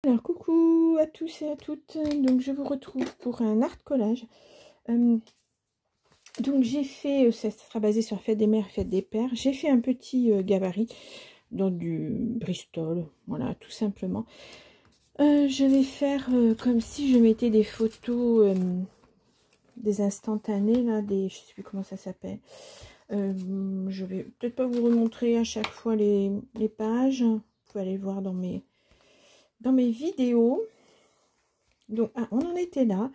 Alors coucou à tous et à toutes, donc je vous retrouve pour un art collage. Donc j'ai fait, ça sera basé sur Fête des Mères, Fête des Pères. J'ai fait un petit gabarit dans du Bristol, voilà, tout simplement. Je vais faire comme si je mettais des photos, des instantanés, là, je sais plus comment ça s'appelle. Je vais peut-être pas vous remontrer à chaque fois les pages. Vous pouvez aller voir dans mes vidéos. Donc, on en était là.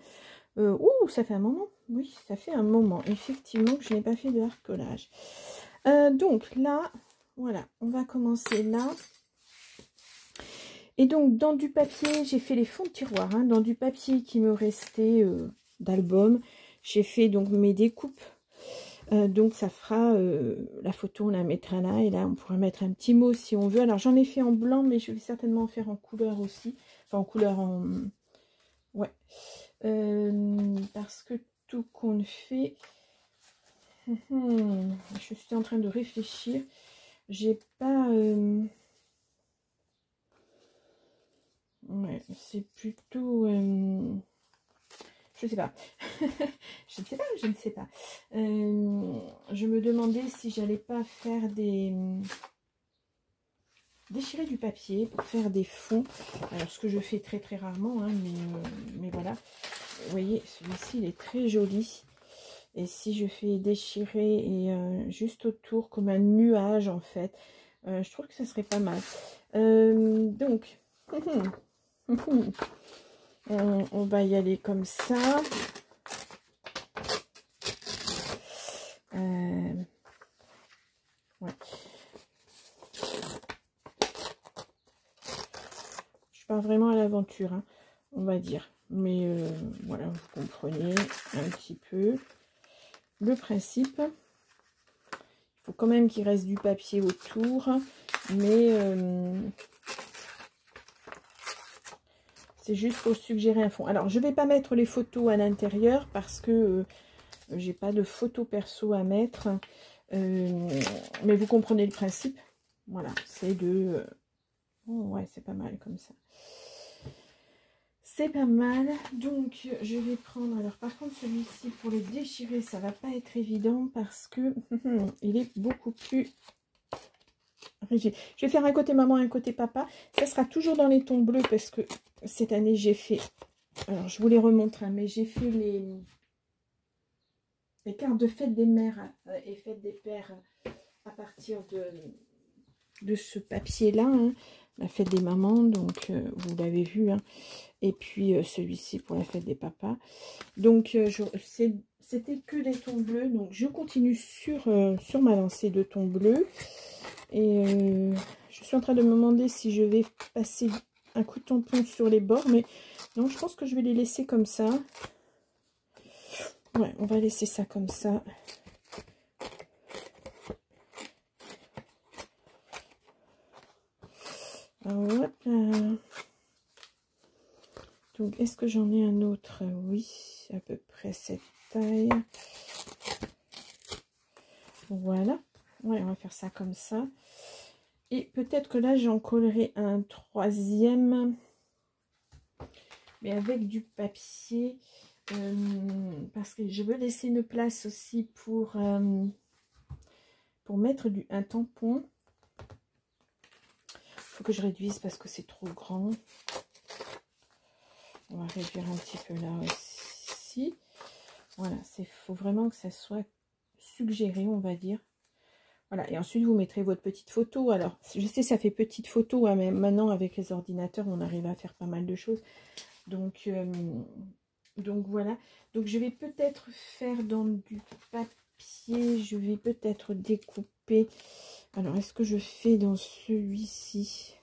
Ça fait un moment. Oui, ça fait un moment, effectivement, que je n'ai pas fait de art collage. Donc là, voilà, on va commencer là. Et donc, dans du papier, j'ai fait les fonds de tiroir. Hein, dans du papier qui me restait d'album, j'ai fait donc mes découpes. Donc, ça fera la photo, on la mettra là. Et là, on pourra mettre un petit mot si on veut. Alors, j'en ai fait en blanc, mais je vais certainement en faire en couleur aussi. Enfin, en couleur en... Ouais. Parce que tout compte fait, je suis en train de réfléchir. J'ai pas... Ouais, c'est plutôt... je sais pas. Je ne sais pas, je ne sais pas. Je me demandais si j'allais pas faire des... déchirer du papier pour faire des fonds. Alors, ce que je fais très très rarement, hein, mais voilà. Vous voyez, celui-ci, il est très joli. Et si je fais déchirer et juste autour, comme un nuage, en fait, je trouve que ça serait pas mal. Donc, on va y aller comme ça. Ouais. Je pars vraiment à l'aventure, hein, on va dire. Mais voilà, vous comprenez un petit peu le principe. Il faut quand même qu'il reste du papier autour, mais c'est juste pour suggérer un fond. Alors, je ne vais pas mettre les photos à l'intérieur parce que j'ai pas de photos perso à mettre. Mais vous comprenez le principe. Voilà, c'est de... Oh, ouais, c'est pas mal comme ça. C'est pas mal. Donc, je vais prendre... Alors, par contre, celui-ci, pour le déchirer, ça va pas être évident parce que il est beaucoup plus rigide. Je vais faire un côté maman, un côté papa. Ça sera toujours dans les tons bleus parce que cette année, j'ai fait... Alors, je vous les remontre, hein, mais j'ai fait les cartes de fête des mères et fête des pères à partir de ce papier-là. Hein, la fête des mamans, donc vous l'avez vu. Hein, et puis celui-ci pour la fête des papas. Donc, c'était que des tons bleus. Donc, je continue sur ma lancée de tons bleus. Et je suis en train de me demander si je vais passer un coup de tampon sur les bords. Mais non, je pense que je vais les laisser comme ça. Ouais, on va laisser ça comme ça. Hop là. Donc, est-ce que j'en ai un autre? Oui, à peu près cette taille. Voilà. Ouais, on va faire ça comme ça. Et peut-être que là, j'en collerai un troisième. Mais avec du papier. Parce que je veux laisser une place aussi pour mettre un tampon. Il faut que je réduise parce que c'est trop grand. On va réduire un petit peu là aussi. Voilà, il faut vraiment que ça soit suggéré, on va dire. Voilà, et ensuite vous mettrez votre petite photo. Alors, je sais, ça fait petite photo, hein, mais maintenant avec les ordinateurs, on arrive à faire pas mal de choses. Donc voilà. Donc je vais peut-être faire dans du papier, je vais peut-être découper. Alors, est-ce que je fais dans celui-ci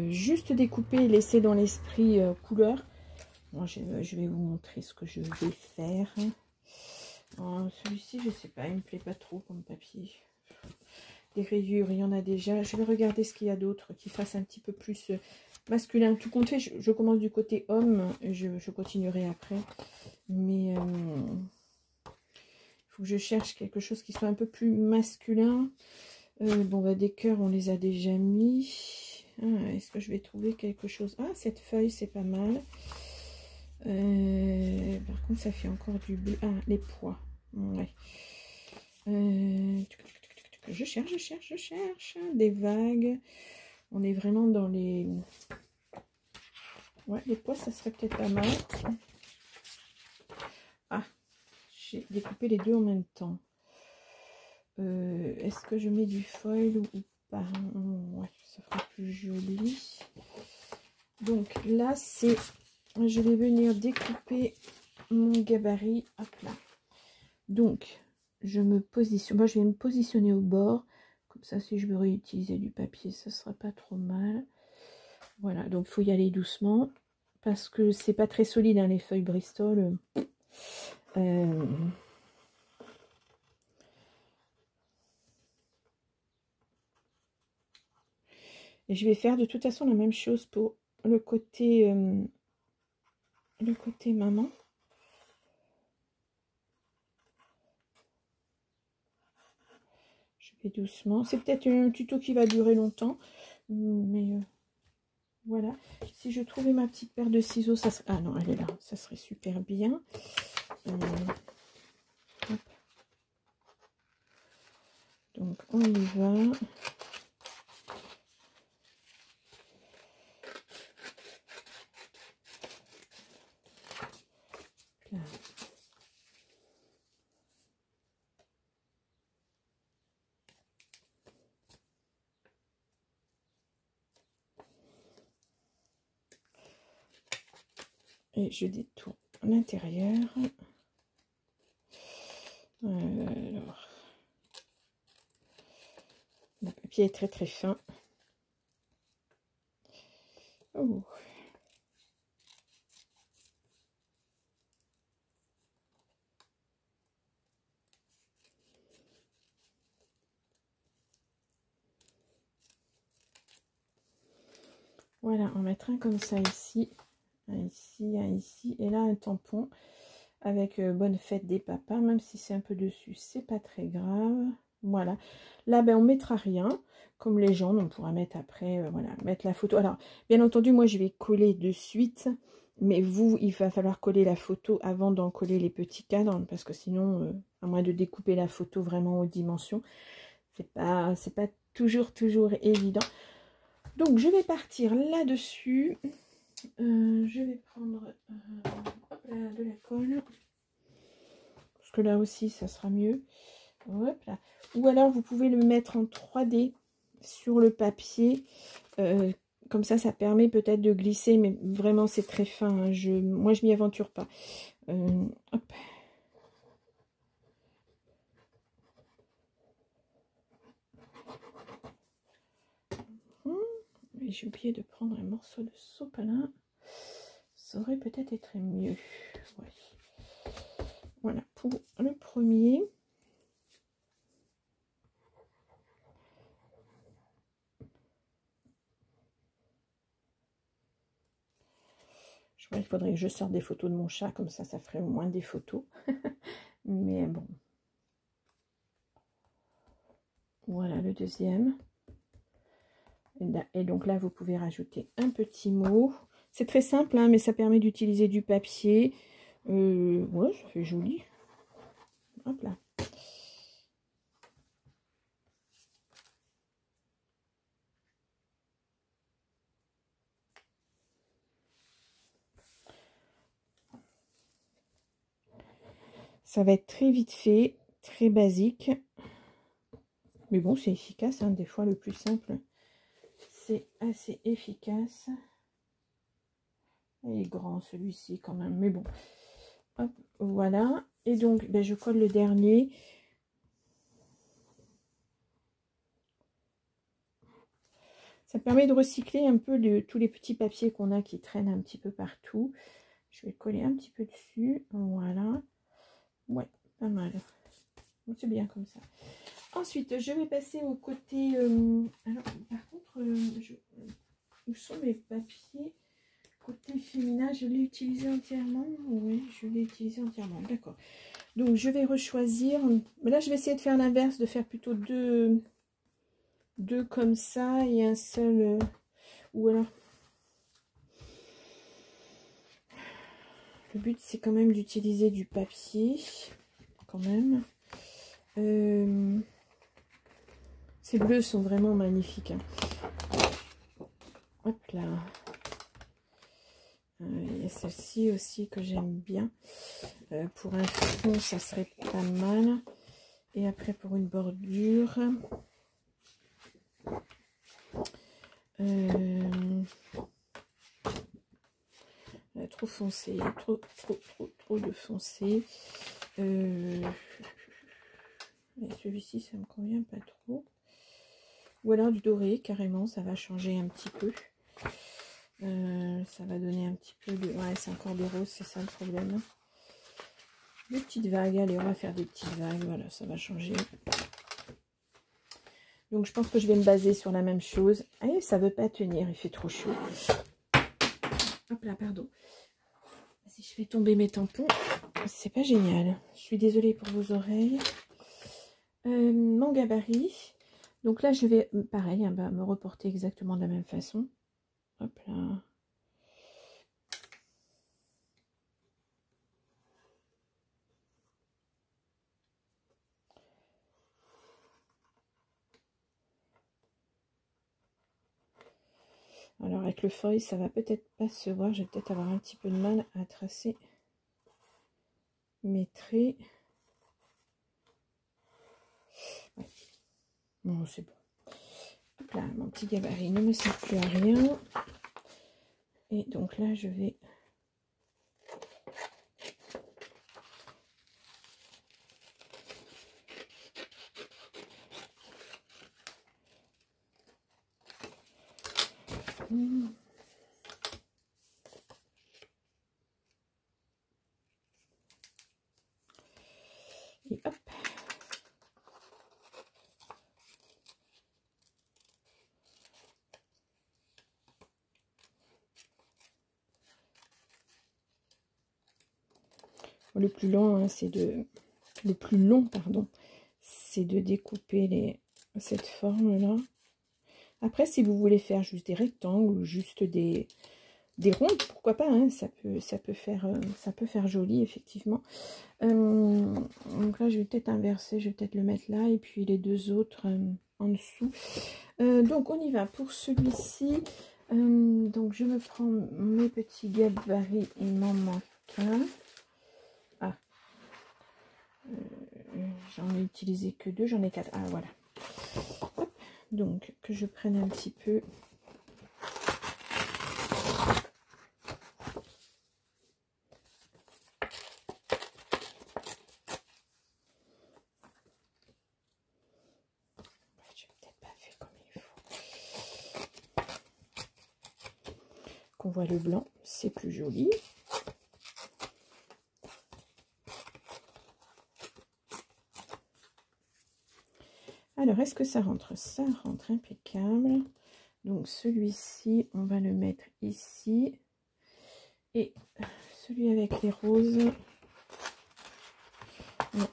juste découper et laisser dans l'esprit couleur. Moi, je vais vous montrer ce que je vais faire. Celui-ci, je sais pas, il me plaît pas trop comme papier. Des rayures, il y en a déjà. Je vais regarder ce qu'il y a d'autre qui fasse un petit peu plus masculin. Tout compte fait, je commence du côté homme. Je continuerai après. Mais il faut que je cherche quelque chose qui soit un peu plus masculin. Bon, bah, des cœurs, on les a déjà mis. Est-ce que je vais trouver quelque chose? Ah, cette feuille, c'est pas mal. Par contre, ça fait encore du bleu. Ah, les pois. Ouais. Je cherche. Des vagues. On est vraiment dans les... Ouais, les pois, ça serait peut-être pas mal. Ah, j'ai découpé les deux en même temps. Est-ce que je mets du foil ou pas? Ouais, ça fera plus joli. Donc là, c'est... Je vais venir découper mon gabarit. Hop là. Donc, je me positionne. Moi, je vais me positionner au bord. Comme ça, si je veux réutiliser du papier, ça sera pas trop mal. Voilà, donc il faut y aller doucement. Parce que c'est pas très solide, hein, les feuilles Bristol. Et je vais faire de toute façon la même chose pour le côté maman. Je vais doucement. C'est peut-être un tuto qui va durer longtemps, mais voilà. Si je trouvais ma petite paire de ciseaux, ça serait... Ah non, elle est là. Ça serait super bien. Donc on y va. Là. Et je détourne l'intérieur. Alors, le papier est très très fin. Oh. Voilà, on mettra un comme ça ici, un ici, un ici, et là un tampon avec bonne fête des papas, même si c'est un peu dessus, c'est pas très grave. Voilà, là ben on mettra rien, comme les gens, on pourra mettre après, voilà, mettre la photo. Alors, bien entendu, moi je vais coller de suite, mais vous, il va falloir coller la photo avant d'en coller les petits cadres, parce que sinon, à moins de découper la photo vraiment aux dimensions, c'est pas toujours évident. Donc je vais partir là-dessus. Je vais prendre hop là, de la colle. Parce que là aussi, ça sera mieux. Hop là. Ou alors, vous pouvez le mettre en 3D sur le papier. Comme ça permet peut-être de glisser. Mais vraiment, c'est très fin. Hein. Moi, je m'y aventure pas. Hop. J'ai oublié de prendre un morceau de sopalin. Ça aurait peut-être été mieux. Ouais. Voilà pour le premier. Je crois qu'il faudrait que je sorte des photos de mon chat, comme ça ferait au moins des photos. Mais bon. Voilà le deuxième. Et donc là, vous pouvez rajouter un petit mot. C'est très simple, hein, mais ça permet d'utiliser du papier. Ouais, ça fait joli. Hop là. Ça va être très vite fait, très basique. Mais bon, c'est efficace. Hein. Des fois, le plus simple, c'est assez efficace. Il est grand celui-ci quand même, mais bon. Hop, voilà. Et donc, ben, je colle le dernier. Ça permet de recycler un peu tous les petits papiers qu'on a qui traînent un petit peu partout. Je vais coller un petit peu dessus. Voilà. Ouais, pas mal. C'est bien comme ça. Ensuite, je vais passer au côté... alors, par contre, où sont mes papiers? Côté féminin, je l'ai utilisé entièrement. Oui, je l'ai utilisé entièrement. D'accord. Donc, je vais rechoisir. Mais là, je vais essayer de faire l'inverse, de faire plutôt deux comme ça et un seul Ou alors, le but c'est quand même d'utiliser du papier, quand même. Ces bleus sont vraiment magnifiques. Hein. Hop là. Il y a celle-ci aussi que j'aime bien. Pour un fond, ça serait pas mal. Et après, pour une bordure... trop foncé, trop de foncé. Celui-ci, ça me convient pas trop. Ou alors du doré, carrément, ça va changer un petit peu. Ça va donner un petit peu de... Ouais, c'est encore des roses, c'est ça le problème. Des petites vagues, allez, on va faire des petites vagues, voilà, ça va changer. Donc je pense que je vais me baser sur la même chose. Et ça veut pas tenir, il fait trop chaud. Hop là, pardon. Si je fais tomber mes tampons, c'est pas génial. Je suis désolée pour vos oreilles. Mon gabarit. Donc là, je vais, pareil, hein, me reporter exactement de la même façon. Hop là. Alors avec le feuille, ça va peut-être pas se voir. Je vais peut-être avoir un petit peu de mal à tracer mes traits. Ouais. Bon, c'est bon. Hop là, mon petit gabarit ne me sert plus à rien. Et donc là, je vais... Et hop. Le plus long, hein, c'est de... Le plus long, pardon, c'est de découper cette forme-là. Après, si vous voulez faire juste des rectangles ou juste des rondes, pourquoi pas, hein, ça peut faire joli, effectivement. Donc là, je vais peut-être inverser, je vais peut-être le mettre là, et puis les deux autres en dessous. Donc, on y va pour celui-ci. Donc, je me prends mes petits gabarits, il m'en manque un. Ah, j'en ai utilisé que 2, j'en ai 4. Ah, voilà. Hop. Donc, que je prenne un petit peu. Je n'ai peut-être pas fait comme il faut. Qu'on voit le blanc, c'est plus joli. Alors, est-ce que ça rentre? Ça rentre impeccable. Donc, celui-ci, on va le mettre ici. Et celui avec les roses. Non.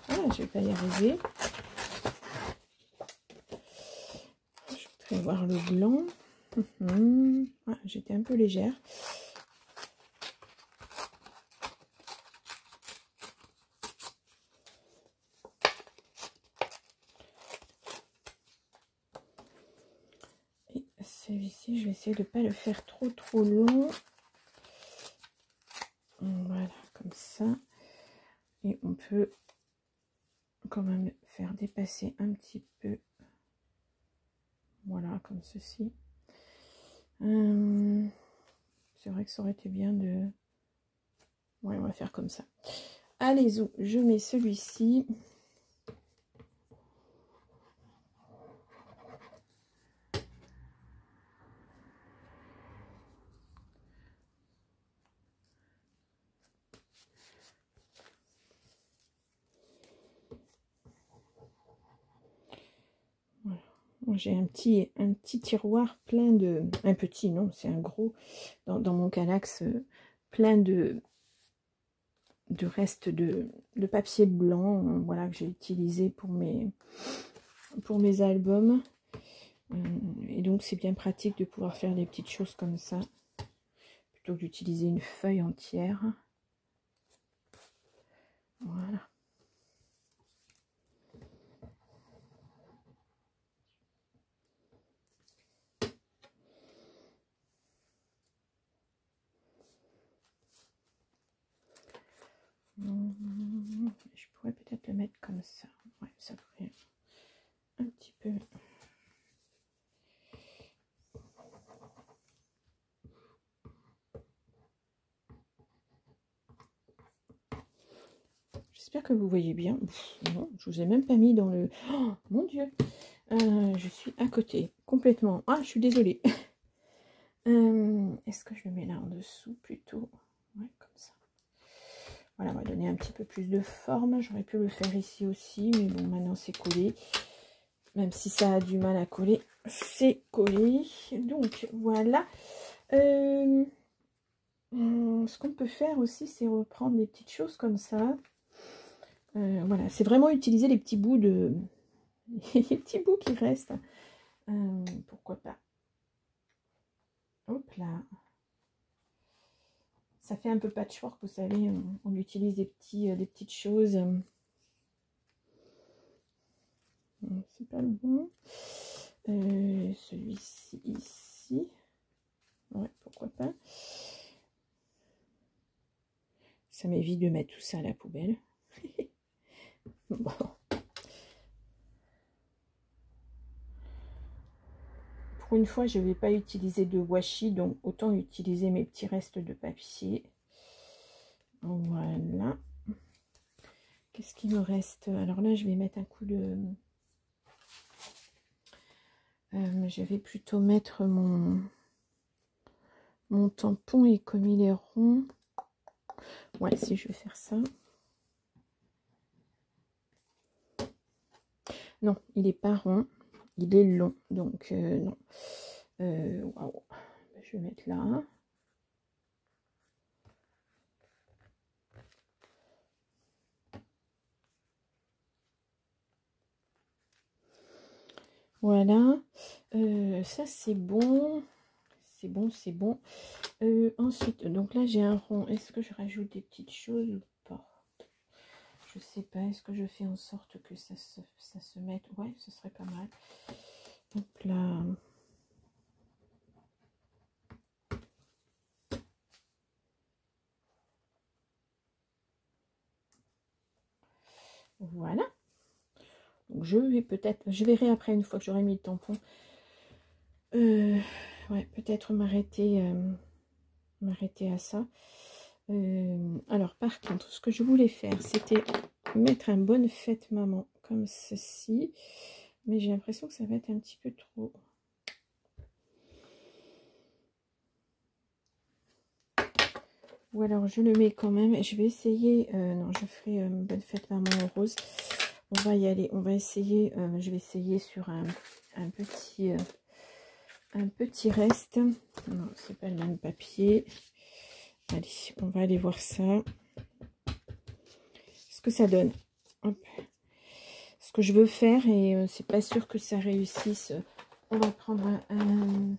Ah, je vais pas y arriver. Je voudrais voir le blanc. Ah, j'étais un peu légère. Et celui-ci, je vais essayer de ne pas le faire trop long. Voilà, comme ça. Et on peut quand même faire dépasser un petit peu. Voilà, comme ceci. C'est vrai que ça aurait été bien de... Ouais, on va faire comme ça. Allez, je mets celui-ci. Voilà. J'ai un petit tiroir plein de... Un petit, non, c'est un gros. Dans mon Kallax, plein de restes de papier blanc, voilà, que j'ai utilisé pour mes albums. Et donc c'est bien pratique de pouvoir faire des petites choses comme ça, plutôt que d'utiliser une feuille entière. Voilà. Je pourrais peut-être le mettre comme ça. Ouais, ça ferait un petit peu. J'espère que vous voyez bien. Non, je vous ai même pas mis dans le... Oh, mon Dieu, je suis à côté, complètement. Ah, je suis désolée. Est-ce que je le mets là en dessous plutôt? Ouais, comme ça. Voilà, on va donner un petit peu plus de forme. J'aurais pu le faire ici aussi, mais bon, maintenant c'est collé. Même si ça a du mal à coller, c'est collé. Donc, voilà. Ce qu'on peut faire aussi, c'est reprendre des petites choses comme ça. Voilà, c'est vraiment utiliser les petits bouts de... les petits bouts qui restent. Pourquoi pas. Hop là. Ça fait un peu patchwork, vous savez, on utilise des petites choses. C'est pas le bon. Celui-ci, ici. Ouais, pourquoi pas. Ça m'évite de mettre tout ça à la poubelle. Bon. Pour une fois, je ne vais pas utiliser de washi, donc autant utiliser mes petits restes de papier. Voilà. Qu'est-ce qu'il me reste? Alors là, je vais mettre un coup de... je vais plutôt mettre mon tampon, et comme il est rond... Ouais, si je vais faire ça. Non, il n'est pas rond. Il est long, donc non. Waouh. Je vais mettre là. Voilà. Ça, c'est bon. C'est bon, c'est bon. Ensuite, donc là, j'ai un rond. Est-ce que je rajoute des petites choses ou pas? Je sais pas. Est-ce que je fais en sorte que ça se mette? Ouais, ce serait pas mal. Hop là. Voilà. Donc je vais peut-être, je verrai après une fois que j'aurai mis le tampon. Ouais, peut-être m'arrêter à ça. Alors par contre, ce que je voulais faire, c'était mettre un bonne fête maman comme ceci. Mais j'ai l'impression que ça va être un petit peu trop. Ou alors je le mets quand même. Je vais essayer. Non, je ferai bonne fête maman en rose. On va y aller. On va essayer. Je vais essayer sur un petit reste. Non, c'est pas le même papier. Allez, on va aller voir ça. Ce que ça donne. Hop. Ce que je veux faire, et c'est pas sûr que ça réussisse. On va prendre un...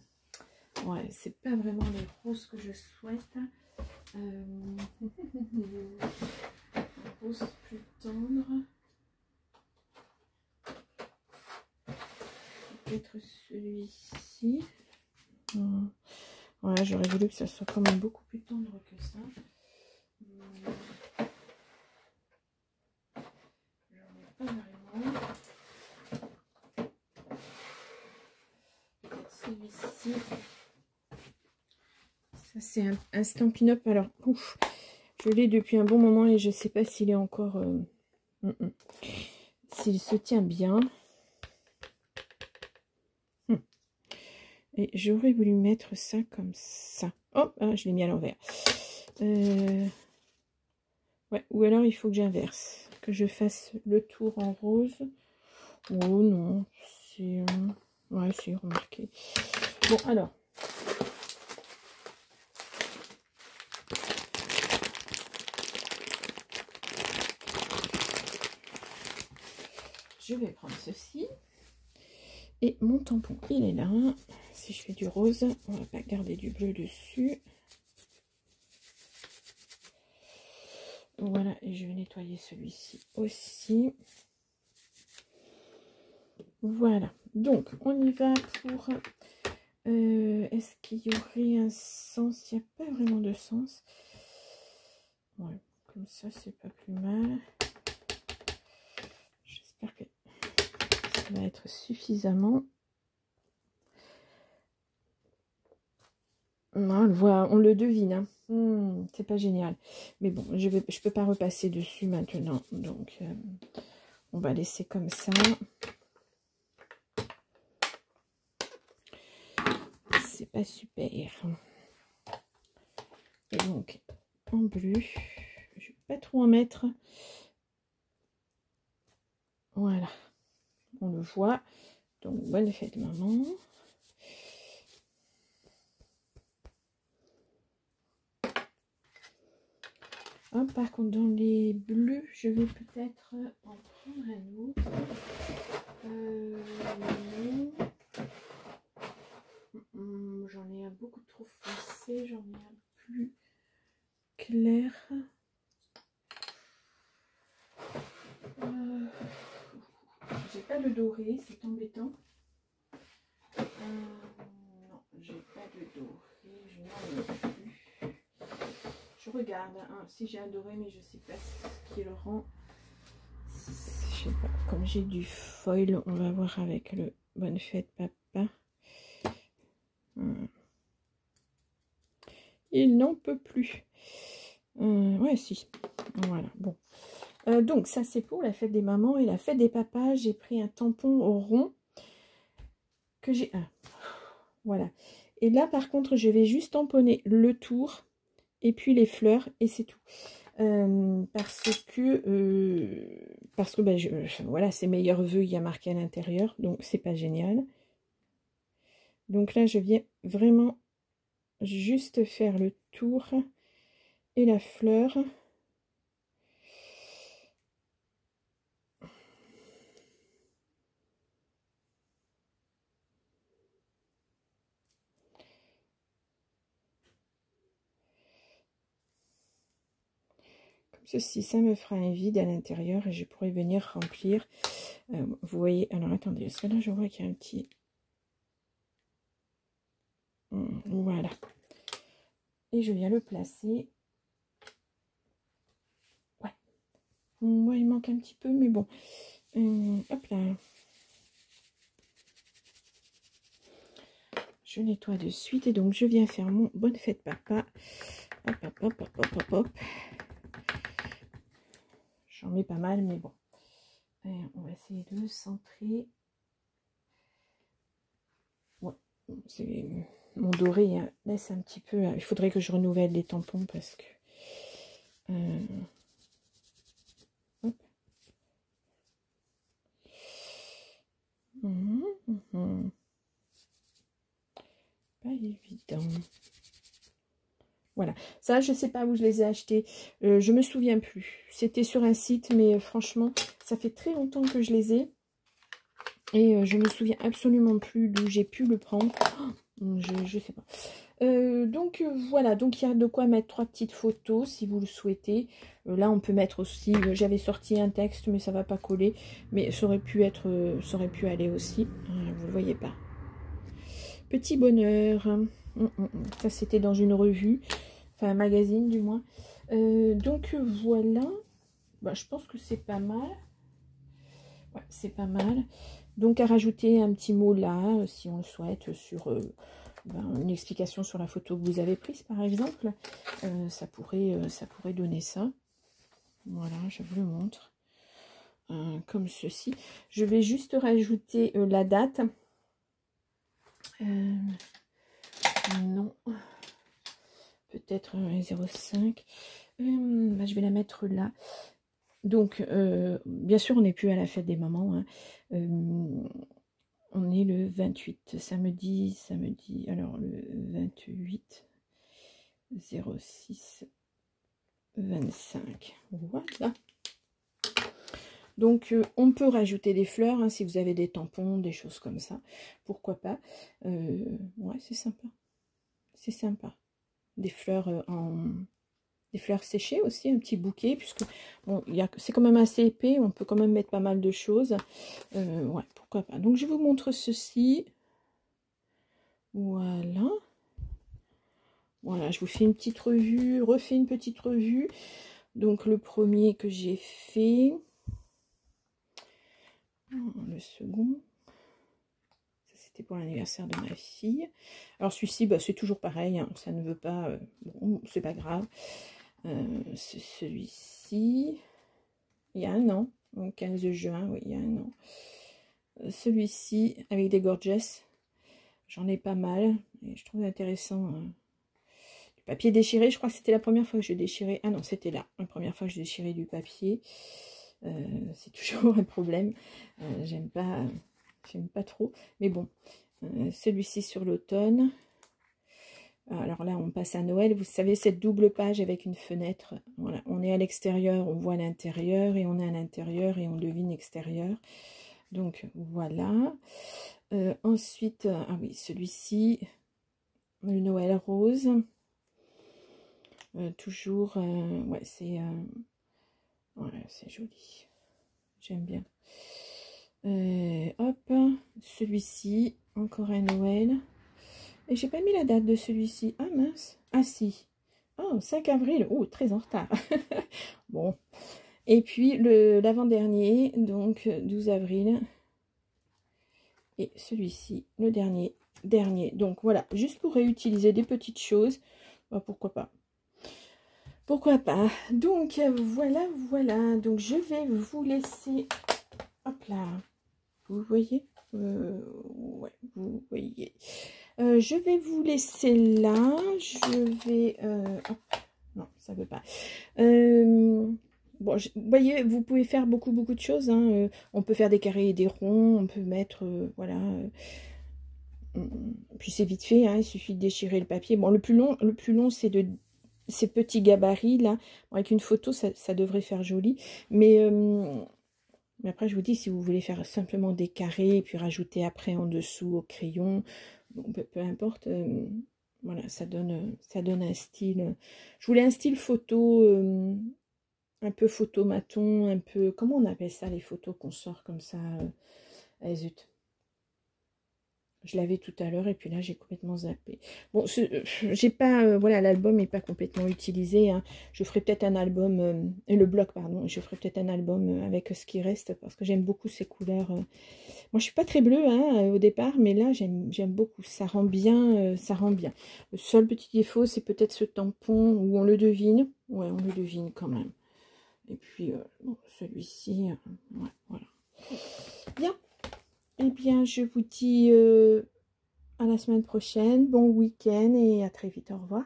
Ouais, c'est pas vraiment les roses que je souhaite. Un rose plus tendre. Peut-être celui-ci. Voilà, j'aurais voulu que ça soit quand même beaucoup plus tendre que ça. J'en ai pas vraiment. Peut-être celui-ci. Ça, c'est un Stampin' Up. Alors, ouf, je l'ai depuis un bon moment et je sais pas s'il est encore... s'il se tient bien. Et j'aurais voulu mettre ça comme ça. Oh, ah, je l'ai mis à l'envers. Ouais, ou alors il faut que j'inverse. Que je fasse le tour en rose. Oh non, c'est... ouais, c'est remarqué. Bon, alors. Je vais prendre ceci. Et mon tampon, il est là. Si je fais du rose, on va pas garder du bleu dessus. Voilà, et je vais nettoyer celui-ci aussi. Voilà, donc on y va pour... est-ce qu'il y aurait un sens? Il n'y a pas vraiment de sens. Ouais, comme ça, c'est pas plus mal. J'espère que ça va être suffisamment. Non, on le voit, on le devine. Hein. C'est pas génial. Mais bon, je peux pas repasser dessus maintenant. Donc, on va laisser comme ça. C'est pas super. Et donc, en bleu, je vais pas trop en mettre. Voilà. On le voit. Donc, bonne fête, maman. Ah, par contre, dans les bleus, je vais peut-être en prendre un autre. J'en ai un beaucoup trop foncé, j'en ai un plus clair. J'ai pas de doré, c'est embêtant. Non, j'ai pas de doré, je n'en ai plus. Je regarde si j'ai un doré, mais je sais pas ce qui le rend. Je sais pas, comme j'ai du foil, on va voir avec le bonne fête papa. Il n'en peut plus. Ouais, si. Voilà, bon. Donc, ça, c'est pour la fête des mamans et la fête des papas. J'ai pris un tampon au rond que j'ai... voilà. Et là, par contre, je vais juste tamponner le tour et puis les fleurs et c'est tout. Parce que ben, voilà, c'est meilleurs vœux, il y a marqué à l'intérieur. Donc, c'est pas génial. Donc là, je viens vraiment juste faire le tour et la fleur. Comme ceci, ça me fera un vide à l'intérieur et je pourrai venir remplir. Vous voyez, alors attendez, parce que là, je vois qu'il y a un petit... Voilà. Et je viens le placer. Ouais. Ouais, il manque un petit peu, mais bon. Hop là. Je nettoie de suite et donc je viens faire mon bonne fête papa. Hop, hop, hop, hop, hop, hop, hop. J'en mets pas mal, mais bon. Et on va essayer de centrer. Ouais, c'est mon doré hein, laisse un petit peu. Il faudrait que je renouvelle les tampons parce que. Hop. Pas évident. Voilà, ça je sais pas où je les ai achetés, je me souviens plus. C'était sur un site, mais franchement, ça fait très longtemps que je les ai. Et je me souviens absolument plus d'où j'ai pu le prendre. Oh, je sais pas. Donc voilà, donc il y a de quoi mettre 3 petites photos si vous le souhaitez. Là on peut mettre aussi, j'avais sorti un texte mais ça va pas coller. Mais ça aurait pu être, ça aurait pu aller aussi. Vous le voyez pas. Petit bonheur. Ça c'était dans une revue. Enfin un magazine du moins. Donc voilà. Bah, je pense que c'est pas mal. Ouais, c'est pas mal. Donc à rajouter un petit mot là, si on le souhaite, sur une explication sur la photo que vous avez prise par exemple. Ça pourrait donner ça. Voilà, je vous le montre. Comme ceci. Je vais juste rajouter la date. Non. Peut-être 05. Bah, je vais la mettre là. Donc, bien sûr, on n'est plus à la fête des mamans. Hein. On est le 28, samedi, alors le 28, 06, 25. Voilà. Donc, on peut rajouter des fleurs, hein, si vous avez des tampons, des choses comme ça. Pourquoi pas. Ouais, c'est sympa. C'est sympa. Des fleurs des fleurs séchées aussi, un petit bouquet, puisque bon, c'est quand même assez épais, on peut quand même mettre pas mal de choses. Ouais, pourquoi pas. Donc, je vous montre ceci. Voilà. Voilà, je vous fais une petite revue, refais une petite revue. Donc, le premier que j'ai fait. Le second. Ça, c'était pour l'anniversaire de ma fille. Alors, celui-ci, bah, c'est toujours pareil. Hein, ça ne veut pas... bon, c'est pas grave. Celui-ci, il y a un an. Le 15 juin, oui, il y a un an. Celui-ci, avec des gorgettes. J'en ai pas mal. Et je trouve intéressant... papier déchiré, je crois que c'était la première fois que je déchirais. Ah non, c'était là, la première fois que je déchirais du papier. C'est toujours un problème. J'aime pas trop. Mais bon, celui-ci sur l'automne. Alors là, on passe à Noël. Vous savez, cette double page avec une fenêtre. Voilà, on est à l'extérieur, on voit l'intérieur, et on est à l'intérieur et on devine l'extérieur. Donc voilà. Ensuite, ah oui, celui-ci, le Noël rose. Toujours, ouais, c'est voilà, c'est joli, j'aime bien. Hop, celui-ci, encore un Noël, et j'ai pas mis la date de celui-ci. Ah mince, ah si, oh, 5 avril, oh, très en retard. Bon, et puis l'avant-dernier, donc 12 avril, et celui-ci, le dernier, donc voilà, juste pour réutiliser des petites choses, bah, pourquoi pas. Pourquoi pas. Donc, voilà, voilà. Donc, je vais vous laisser... Hop là. Vous voyez ouais, vous voyez. Je vais vous laisser là. Je vais... hop. Non, ça ne veut pas. Bon, vous voyez, vous pouvez faire beaucoup de choses. Hein. On peut faire des carrés et des ronds. On peut mettre... voilà... puis c'est vite fait. Hein. Il suffit de déchirer le papier. Bon, le plus long c'est de... ces petits gabarits là, avec une photo ça devrait faire joli, mais après je vous dis, si vous voulez faire simplement des carrés et puis rajouter après en dessous au crayon, bon, peu importe, voilà, ça donne un style. Je voulais un style photo, un peu photomaton, un peu, comment on appelle ça les photos qu'on sort comme ça, zut. Je l'avais tout à l'heure et puis là j'ai complètement zappé. Bon, j'ai pas, voilà, l'album n'est pas complètement utilisé. Hein. Je ferai peut-être un album, le bloc, pardon. Je ferai peut-être un album avec ce qui reste parce que j'aime beaucoup ces couleurs. Moi, je suis pas très bleue hein, au départ, mais là j'aime beaucoup. Ça rend bien, ça rend bien. Le seul petit défaut, c'est peut-être ce tampon où on le devine. Ouais, on le devine quand même. Et puis bon, celui-ci, ouais, voilà. Bien. Eh bien, je vous dis à la semaine prochaine. Bon week-end et à très vite. Au revoir.